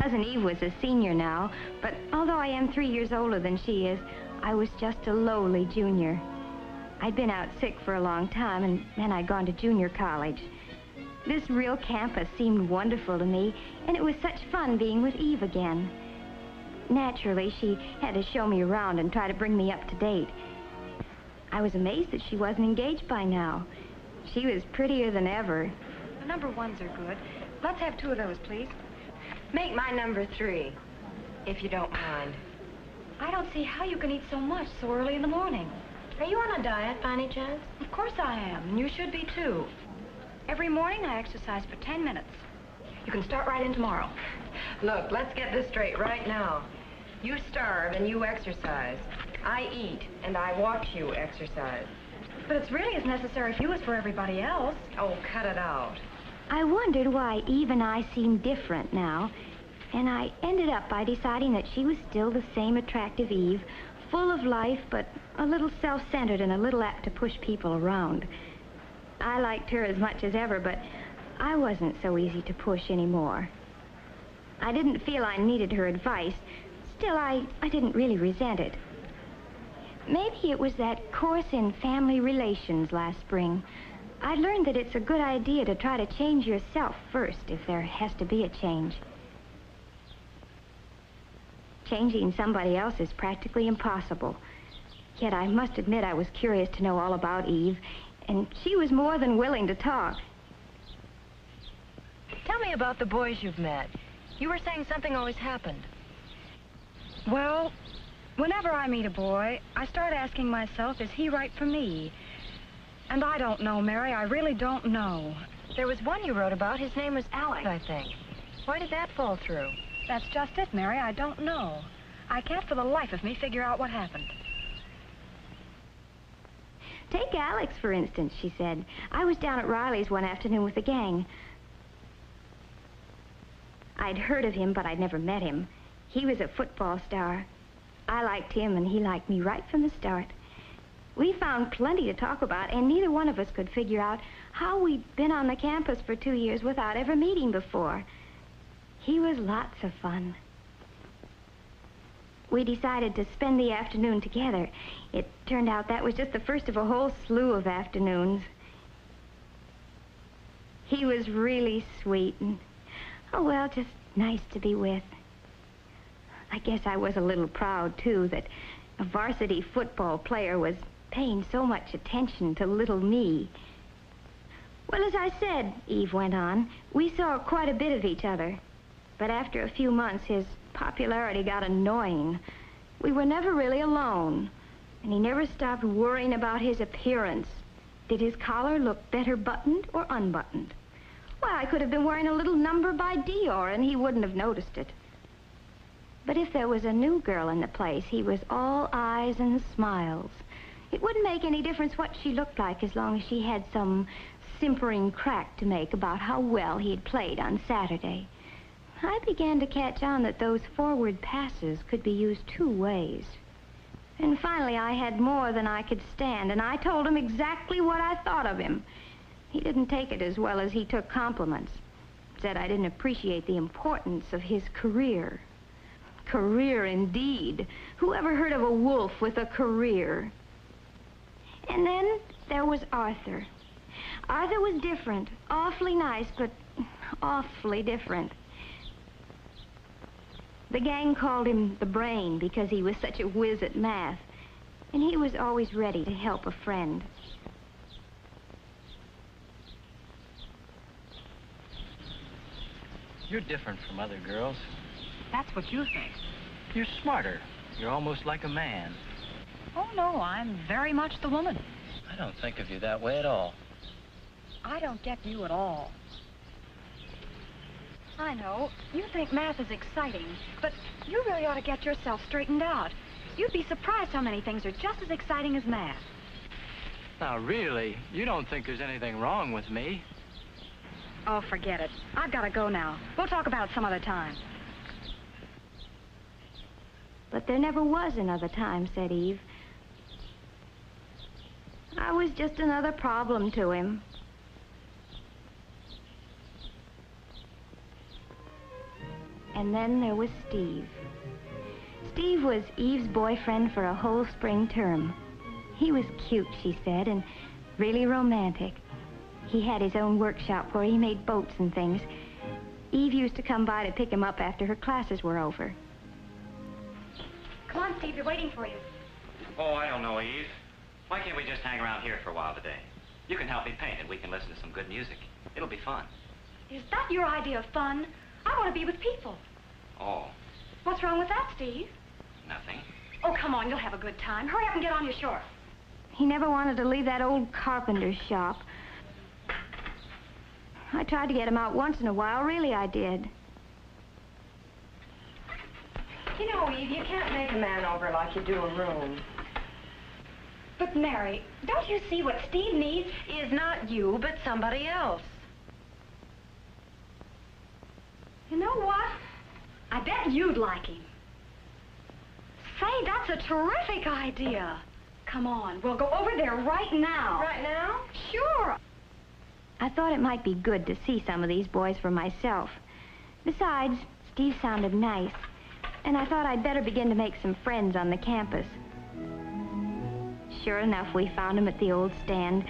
Cousin Eve was a senior now, but although I am 3 years older than she is, I was just a lowly junior. I'd been out sick for a long time, and then I'd gone to junior college. This real campus seemed wonderful to me, and it was such fun being with Eve again. Naturally, she had to show me around and try to bring me up to date. I was amazed that she wasn't engaged by now. She was prettier than ever. The number 1s are good. Let's have 2 of those, please. Make my number 3, if you don't mind. I don't see how you can eat so much so early in the morning. Are you on a diet, by any chance? Of course I am, and you should be, too. Every morning, I exercise for 10 minutes. You can start right in tomorrow. Look, let's get this straight right now. You starve and you exercise. I eat and I watch you exercise. But it's really as necessary for you as for everybody else. Oh, cut it out. I wondered why Eve and I seemed different now, and I ended up by deciding that she was still the same attractive Eve, full of life, but a little self-centered and a little apt to push people around. I liked her as much as ever, but I wasn't so easy to push anymore. I didn't feel I needed her advice. Still, I didn't really resent it. Maybe it was that course in family relations last spring. I learned that it's a good idea to try to change yourself first if there has to be a change. Changing somebody else is practically impossible. Yet I must admit I was curious to know all about Eve, and she was more than willing to talk. Tell me about the boys you've met. You were saying something always happened. Well, whenever I meet a boy, I start asking myself, is he right for me? And I don't know, Mary. I really don't know. There was one you wrote about. His name was Alex, I think. Why did that fall through? That's just it, Mary. I don't know. I can't for the life of me figure out what happened. Take Alex, for instance, she said. I was down at Riley's one afternoon with the gang. I'd heard of him, but I'd never met him. He was a football star. I liked him, and he liked me right from the start. We found plenty to talk about, and neither one of us could figure out how we'd been on the campus for 2 years without ever meeting before. He was lots of fun. We decided to spend the afternoon together. It turned out that was just the first of a whole slew of afternoons. He was really sweet and, oh, well, just nice to be with. I guess I was a little proud, too, that a varsity football player was paying so much attention to little me. Well, as I said, Eve went on, we saw quite a bit of each other. But after a few months, his popularity got annoying. We were never really alone, and he never stopped worrying about his appearance. Did his collar look better buttoned or unbuttoned? Well, I could have been wearing a little number by Dior, and he wouldn't have noticed it. But if there was a new girl in the place, he was all eyes and smiles. It wouldn't make any difference what she looked like as long as she had some simpering crack to make about how well he had played on Saturday. I began to catch on that those forward passes could be used 2 ways. And finally, I had more than I could stand, and I told him exactly what I thought of him. He didn't take it as well as he took compliments. Said I didn't appreciate the importance of his career. Career, indeed. Who ever heard of a wolf with a career? And then there was Arthur. Arthur was different. Awfully nice, but awfully different. The gang called him the Brain because he was such a whiz at math. And he was always ready to help a friend. You're different from other girls. That's what you think. You're smarter. You're almost like a man. Oh, no, I'm very much the woman. I don't think of you that way at all. I don't get you at all. I know. You think math is exciting, but you really ought to get yourself straightened out. You'd be surprised how many things are just as exciting as math. Now, really, you don't think there's anything wrong with me? Oh, forget it. I've got to go now. We'll talk about it some other time. But there never was another time, said Eve. I was just another problem to him. And then there was Steve. Steve was Eve's boyfriend for a whole spring term. He was cute, she said, and really romantic. He had his own workshop where he made boats and things. Eve used to come by to pick him up after her classes were over. Come on, Steve, they're waiting for you. Oh, I don't know, Eve. Why can't we just hang around here for a while today? You can help me paint and we can listen to some good music. It'll be fun. Is that your idea of fun? I want to be with people. Oh, What's wrong with that, Steve? nothing. Oh, come on, you'll have a good time. Hurry up and get on your shorts. He never wanted to leave that old carpenter's shop. I tried to get him out once in a while, really I did. You know, Eve, you can't make a man over like you do a room. But, Mary, don't you see what Steve needs? Is not you, but somebody else. You know what? I bet you'd like him. Say, that's a terrific idea. Come on, we'll go over there right now. Right now? Sure. I thought it might be good to see some of these boys for myself. Besides, Steve sounded nice, and I thought I'd better begin to make some friends on the campus. Sure enough, we found him at the old stand,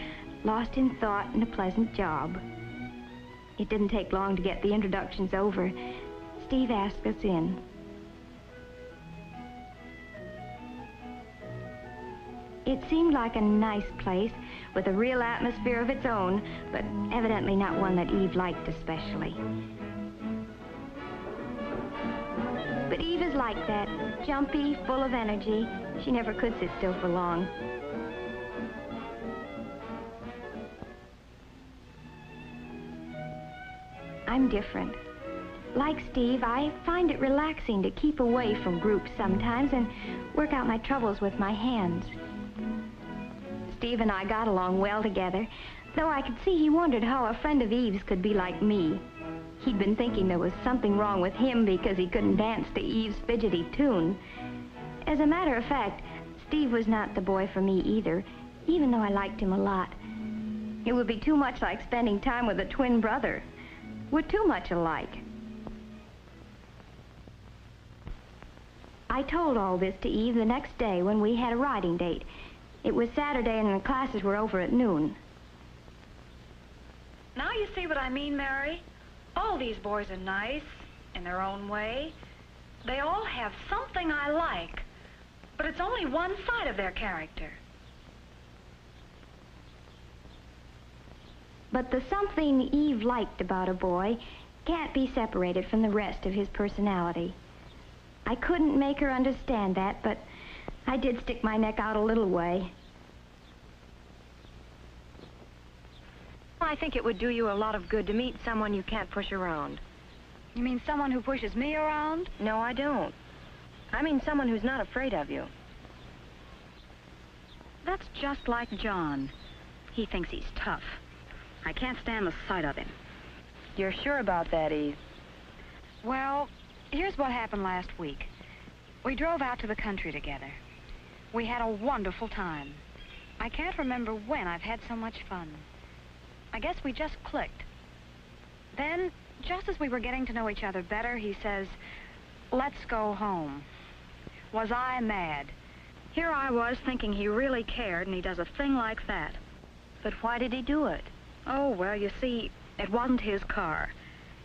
lost in thought and a pleasant job. It didn't take long to get the introductions over. Steve asked us in. It seemed like a nice place with a real atmosphere of its own, but evidently not one that Eve liked especially. But Eve is like that, jumpy, full of energy. She never could sit still for long. I'm different. Like Steve, I find it relaxing to keep away from groups sometimes and work out my troubles with my hands. Steve and I got along well together, though I could see he wondered how a friend of Eve's could be like me. He'd been thinking there was something wrong with him because he couldn't dance to Eve's fidgety tune. As a matter of fact, Steve was not the boy for me either, even though I liked him a lot. It would be too much like spending time with a twin brother. We're too much alike. I told all this to Eve the next day when we had a riding date. It was Saturday and the classes were over at noon. Now you see what I mean, Mary? All these boys are nice in their own way. They all have something I like, but it's only one side of their character. But the something Eve liked about a boy can't be separated from the rest of his personality. I couldn't make her understand that, but I did stick my neck out a little way. I think it would do you a lot of good to meet someone you can't push around. You mean someone who pushes me around? No, I don't. I mean someone who's not afraid of you. That's just like John. He thinks he's tough. I can't stand the sight of him. You're sure about that, Eve? Well, here's what happened last week. We drove out to the country together. We had a wonderful time. I can't remember when I've had so much fun. I guess we just clicked. Then, just as we were getting to know each other better, he says, "Let's go home." Was I mad? Here I was thinking he really cared, and he does a thing like that. But why did he do it? Oh, well, you see, it wasn't his car.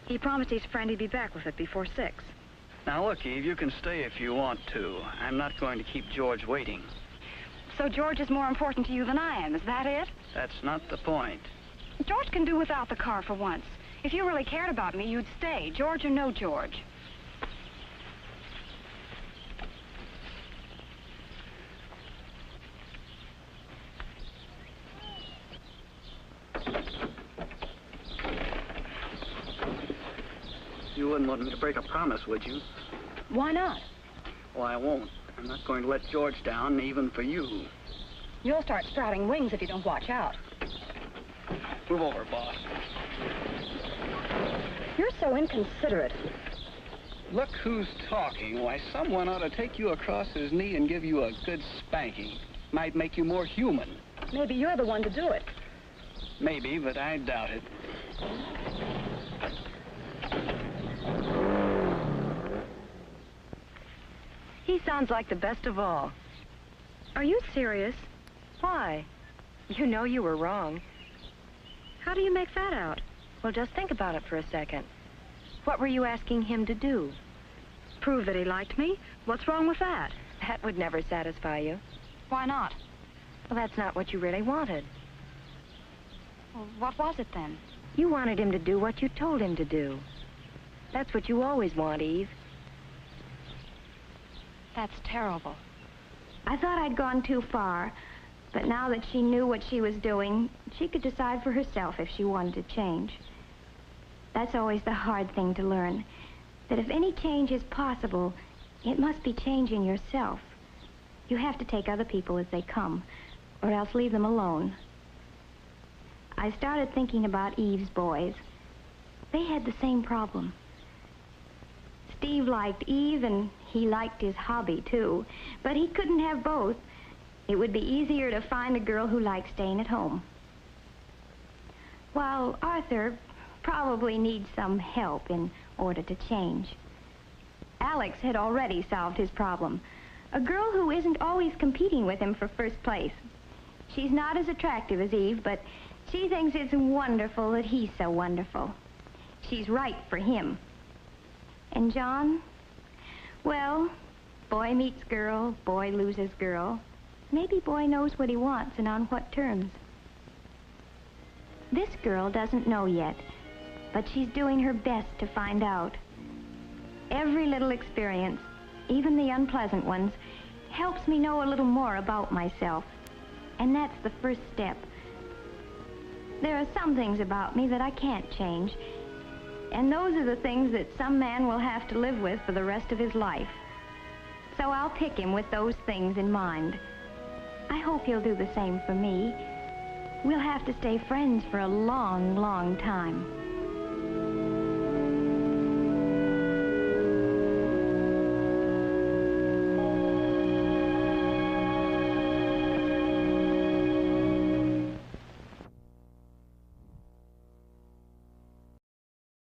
He promised his friend he'd be back with it before 6. Now, look, Eve, you can stay if you want to. I'm not going to keep George waiting. So George is more important to you than I am, is that it? That's not the point. George can do without the car for once. If you really cared about me, you'd stay, George or no George. You wouldn't want me to break a promise, would you? Why not? Well, I won't. I'm not going to let George down, even for you. You'll start sprouting wings if you don't watch out. Move over, boss. You're so inconsiderate. Look who's talking. Why, someone ought to take you across his knee and give you a good spanking. Might make you more human. Maybe you're the one to do it. Maybe, but I doubt it. He sounds like the best of all. Are you serious? Why? You know you were wrong. How do you make that out? Well, just think about it for a second. What were you asking him to do? Prove that he liked me? What's wrong with that? That would never satisfy you. Why not? Well, that's not what you really wanted. Well, what was it then? You wanted him to do what you told him to do. That's what you always want, Eve. That's terrible. I thought I'd gone too far, but now that she knew what she was doing, she could decide for herself if she wanted to change. That's always the hard thing to learn, that if any change is possible, it must be change in yourself. You have to take other people as they come, or else leave them alone. I started thinking about Eve's boys. They had the same problem. Steve liked Eve, and he liked his hobby, too. But he couldn't have both. It would be easier to find a girl who liked staying at home. While Arthur probably needs some help in order to change. Alex had already solved his problem. A girl who isn't always competing with him for first place. She's not as attractive as Eve, but she thinks it's wonderful that he's so wonderful. She's right for him. And John? Well, boy meets girl, boy loses girl. Maybe boy knows what he wants and on what terms. This girl doesn't know yet, but she's doing her best to find out. Every little experience, even the unpleasant ones, helps me know a little more about myself. And that's the first step. There are some things about me that I can't change. And those are the things that some man will have to live with for the rest of his life. So I'll pick him with those things in mind. I hope he'll do the same for me. We'll have to stay friends for a long, long time.